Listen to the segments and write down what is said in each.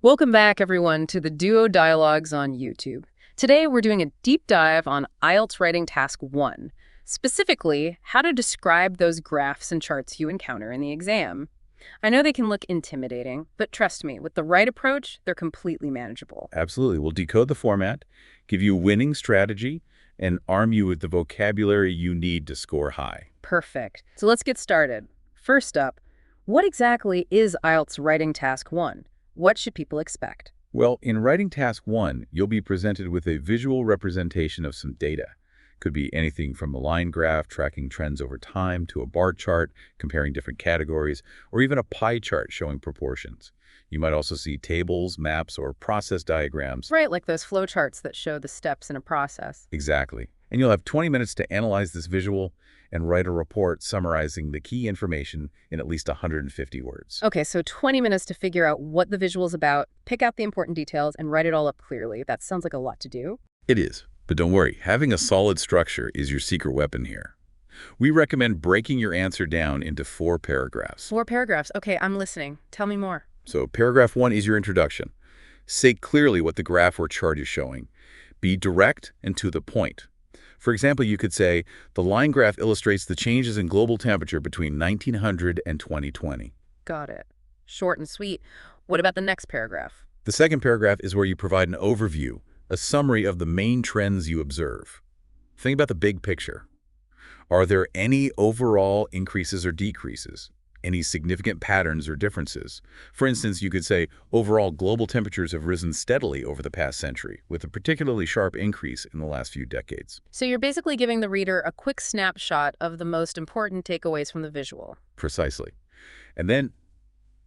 Welcome back, everyone, to the Duo Dialogues on YouTube. Today, we're doing a deep dive on IELTS Writing Task 1, specifically how to describe those graphs and charts you encounter in the exam. I know they can look intimidating, but trust me, with the right approach, they're completely manageable. Absolutely. We'll decode the format, give you a winning strategy, and arm you with the vocabulary you need to score high. Perfect. So let's get started. First up, what exactly is IELTS Writing Task 1? What should people expect? Well, in writing task 1, you'll be presented with a visual representation of some data. Could be anything from a line graph tracking trends over time to a bar chart comparing different categories, or even a pie chart showing proportions. You might also see tables, maps, or process diagrams. Right, like those flowcharts that show the steps in a process. Exactly. And you'll have 20 minutes to analyze this visual and write a report summarizing the key information in at least 150 words. Okay, so 20 minutes to figure out what the visual is about, pick out the important details, and write it all up clearly. That sounds like a lot to do. It is. But don't worry, having a solid structure is your secret weapon here. We recommend breaking your answer down into 4 paragraphs. 4 paragraphs. Okay, I'm listening. Tell me more. So paragraph 1 is your introduction. Say clearly what the graph or chart is showing. Be direct and to the point. For example, you could say, the line graph illustrates the changes in global temperature between 1900 and 2020. Got it. Short and sweet. What about the next paragraph? The second paragraph is where you provide an overview, a summary of the main trends you observe. Think about the big picture. Are there any overall increases or decreases? Any significant patterns or differences? For instance, you could say, overall global temperatures have risen steadily over the past century, with a particularly sharp increase in the last few decades. So you're basically giving the reader a quick snapshot of the most important takeaways from the visual. Precisely. And then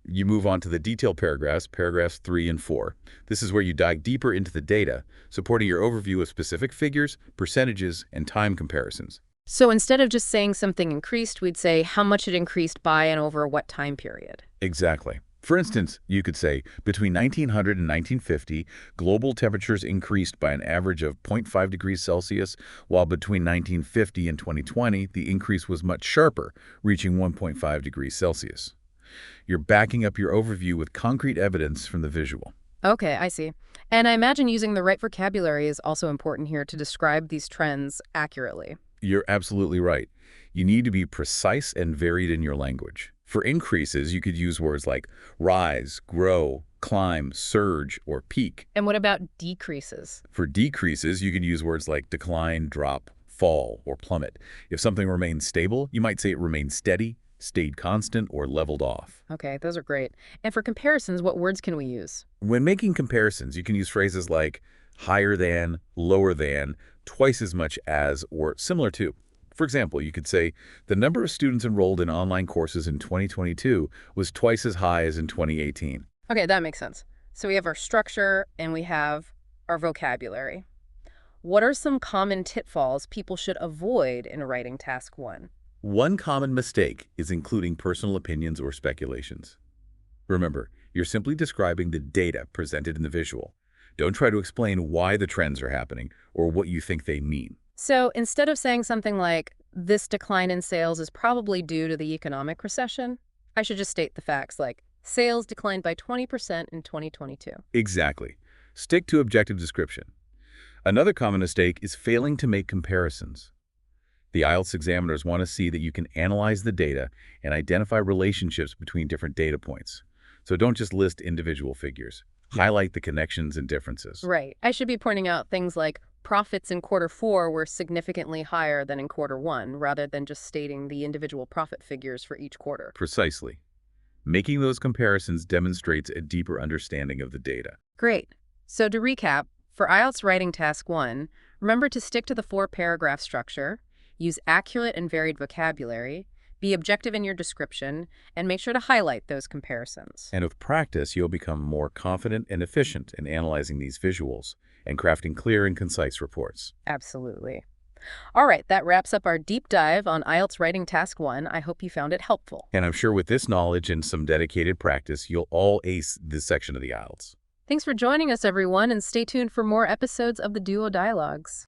you move on to the detailed paragraphs, paragraphs 3 and 4. This is where you dive deeper into the data, supporting your overview of specific figures, percentages, and time comparisons. So instead of just saying something increased, we'd say how much it increased by and over what time period. Exactly. For instance, you could say, between 1900 and 1950, global temperatures increased by an average of 0.5 degrees Celsius, while between 1950 and 2020, the increase was much sharper, reaching 1.5 degrees Celsius. You're backing up your overview with concrete evidence from the visual. Okay, I see. And I imagine using the right vocabulary is also important here to describe these trends accurately. You're absolutely right. You need to be precise and varied in your language. For increases, you could use words like rise, grow, climb, surge, or peak. And what about decreases? For decreases, you could use words like decline, drop, fall, or plummet. If something remains stable, you might say it remained steady, stayed constant, or leveled off. Okay, those are great. And for comparisons, what words can we use? When making comparisons, you can use phrases like higher than, lower than, twice as much as, or similar to. For example, you could say, the number of students enrolled in online courses in 2022 was twice as high as in 2018. Okay, that makes sense. So we have our structure and we have our vocabulary. What are some common pitfalls people should avoid in writing task 1? One common mistake is including personal opinions or speculations. Remember, you're simply describing the data presented in the visual. Don't try to explain why the trends are happening or what you think they mean. So instead of saying something like, this decline in sales is probably due to the economic recession, I should just state the facts like, sales declined by 20% in 2022. Exactly. Stick to objective description. Another common mistake is failing to make comparisons. The IELTS examiners want to see that you can analyze the data and identify relationships between different data points. So don't just list individual figures. Highlight the connections and differences. Right. I should be pointing out things like profits in quarter 4 were significantly higher than in quarter 1, rather than just stating the individual profit figures for each quarter. Precisely. Making those comparisons demonstrates a deeper understanding of the data. Great. So to recap, for IELTS Writing Task 1, remember to stick to the 4-paragraph structure, use accurate and varied vocabulary, be objective in your description, and make sure to highlight those comparisons. And with practice, you'll become more confident and efficient in analyzing these visuals and crafting clear and concise reports. Absolutely. All right, that wraps up our deep dive on IELTS Writing Task 1. I hope you found it helpful. And I'm sure with this knowledge and some dedicated practice, you'll all ace this section of the IELTS. Thanks for joining us, everyone, and stay tuned for more episodes of the Duo Dialogues.